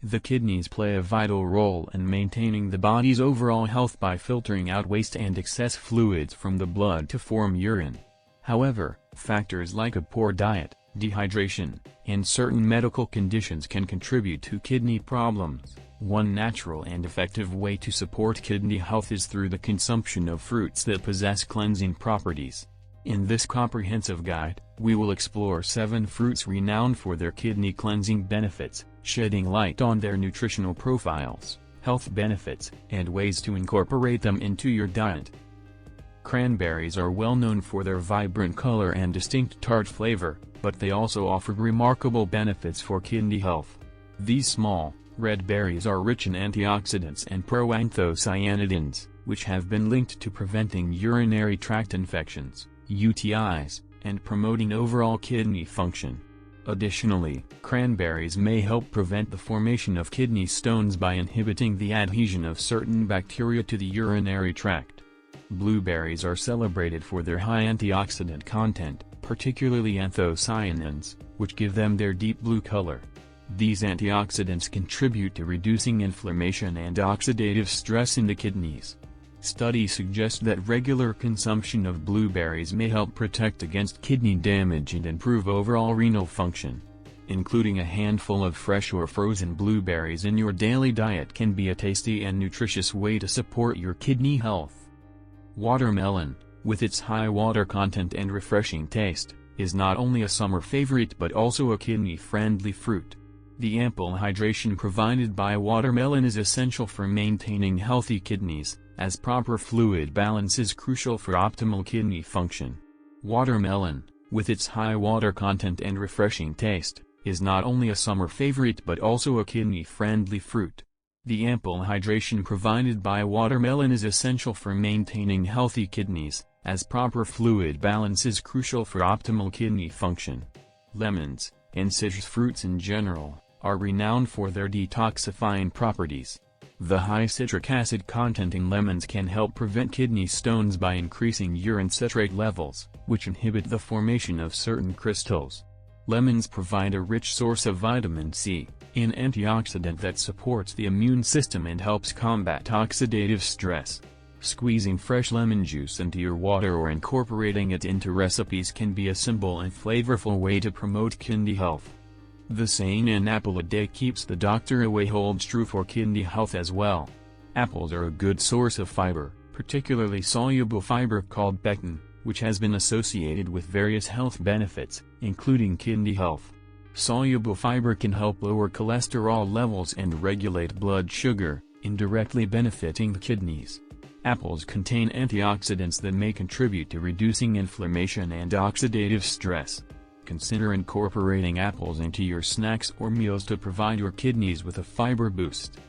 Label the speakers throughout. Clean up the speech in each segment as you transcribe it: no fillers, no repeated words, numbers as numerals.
Speaker 1: The kidneys play a vital role in maintaining the body's overall health by filtering out waste and excess fluids from the blood to form urine. However, factors like a poor diet, dehydration, and certain medical conditions can contribute to kidney problems. One natural and effective way to support kidney health is through the consumption of fruits that possess cleansing properties. In this comprehensive guide, we will explore 7 fruits renowned for their kidney cleansing benefits, shedding light on their nutritional profiles, health benefits, and ways to incorporate them into your diet. Cranberries are well known for their vibrant color and distinct tart flavor, but they also offer remarkable benefits for kidney health. These small, red berries are rich in antioxidants and proanthocyanidins, which have been linked to preventing urinary tract infections, UTIs, and promoting overall kidney function. Additionally, cranberries may help prevent the formation of kidney stones by inhibiting the adhesion of certain bacteria to the urinary tract. Blueberries are celebrated for their high antioxidant content, particularly anthocyanins, which give them their deep blue color. These antioxidants contribute to reducing inflammation and oxidative stress in the kidneys. Studies suggest that regular consumption of blueberries may help protect against kidney damage and improve overall renal function. Including a handful of fresh or frozen blueberries in your daily diet can be a tasty and nutritious way to support your kidney health. Watermelon, with its high water content and refreshing taste, is not only a summer favorite but also a kidney-friendly fruit. The ample hydration provided by watermelon is essential for maintaining healthy kidneys, as proper fluid balance is crucial for optimal kidney function. Watermelon, with its high water content and refreshing taste, is not only a summer favorite but also a kidney-friendly fruit. The ample hydration provided by watermelon is essential for maintaining healthy kidneys, as proper fluid balance is crucial for optimal kidney function. Lemons, and citrus fruits in general, are renowned for their detoxifying properties. The high citric acid content in lemons can help prevent kidney stones by increasing urine citrate levels, which inhibit the formation of certain crystals. Lemons provide a rich source of vitamin C, an antioxidant that supports the immune system and helps combat oxidative stress. Squeezing fresh lemon juice into your water or incorporating it into recipes can be a simple and flavorful way to promote kidney health. The saying "an apple a day keeps the doctor away" holds true for kidney health as well. Apples are a good source of fiber, particularly soluble fiber called pectin, which has been associated with various health benefits, including kidney health. Soluble fiber can help lower cholesterol levels and regulate blood sugar, indirectly benefiting the kidneys. Apples contain antioxidants that may contribute to reducing inflammation and oxidative stress. Consider incorporating apples into your snacks or meals to provide your kidneys with a fiber boost.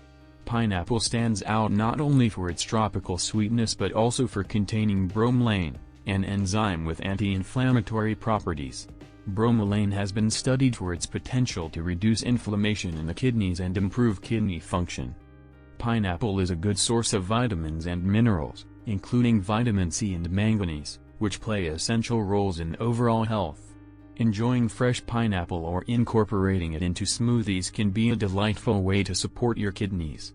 Speaker 1: Pineapple stands out not only for its tropical sweetness but also for containing bromelain, an enzyme with anti-inflammatory properties. Bromelain has been studied for its potential to reduce inflammation in the kidneys and improve kidney function. Pineapple is a good source of vitamins and minerals, including vitamin C and manganese, which play essential roles in overall health. Enjoying fresh pineapple or incorporating it into smoothies can be a delightful way to support your kidneys.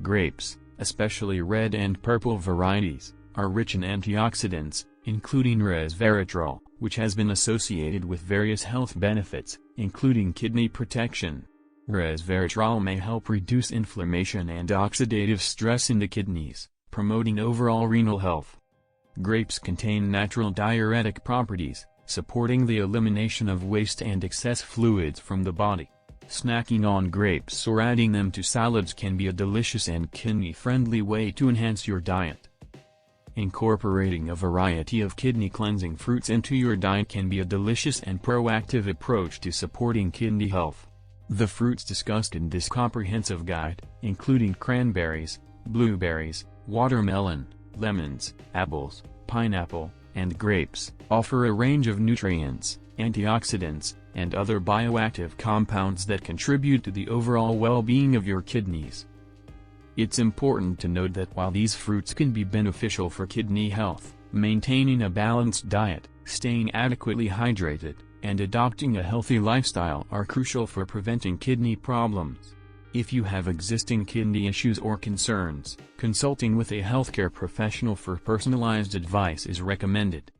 Speaker 1: Grapes, especially red and purple varieties, are rich in antioxidants, including resveratrol, which has been associated with various health benefits, including kidney protection. Resveratrol may help reduce inflammation and oxidative stress in the kidneys, promoting overall renal health. Grapes contain natural diuretic properties, supporting the elimination of waste and excess fluids from the body. Snacking on grapes or adding them to salads can be a delicious and kidney-friendly way to enhance your diet. Incorporating a variety of kidney-cleansing fruits into your diet can be a delicious and proactive approach to supporting kidney health. The fruits discussed in this comprehensive guide, including cranberries, blueberries, watermelon, lemons, apples, pineapple, and grapes, offer a range of nutrients, antioxidants, and other bioactive compounds that contribute to the overall well-being of your kidneys. It's important to note that while these fruits can be beneficial for kidney health, maintaining a balanced diet, staying adequately hydrated, and adopting a healthy lifestyle are crucial for preventing kidney problems. If you have existing kidney issues or concerns, consulting with a healthcare professional for personalized advice is recommended.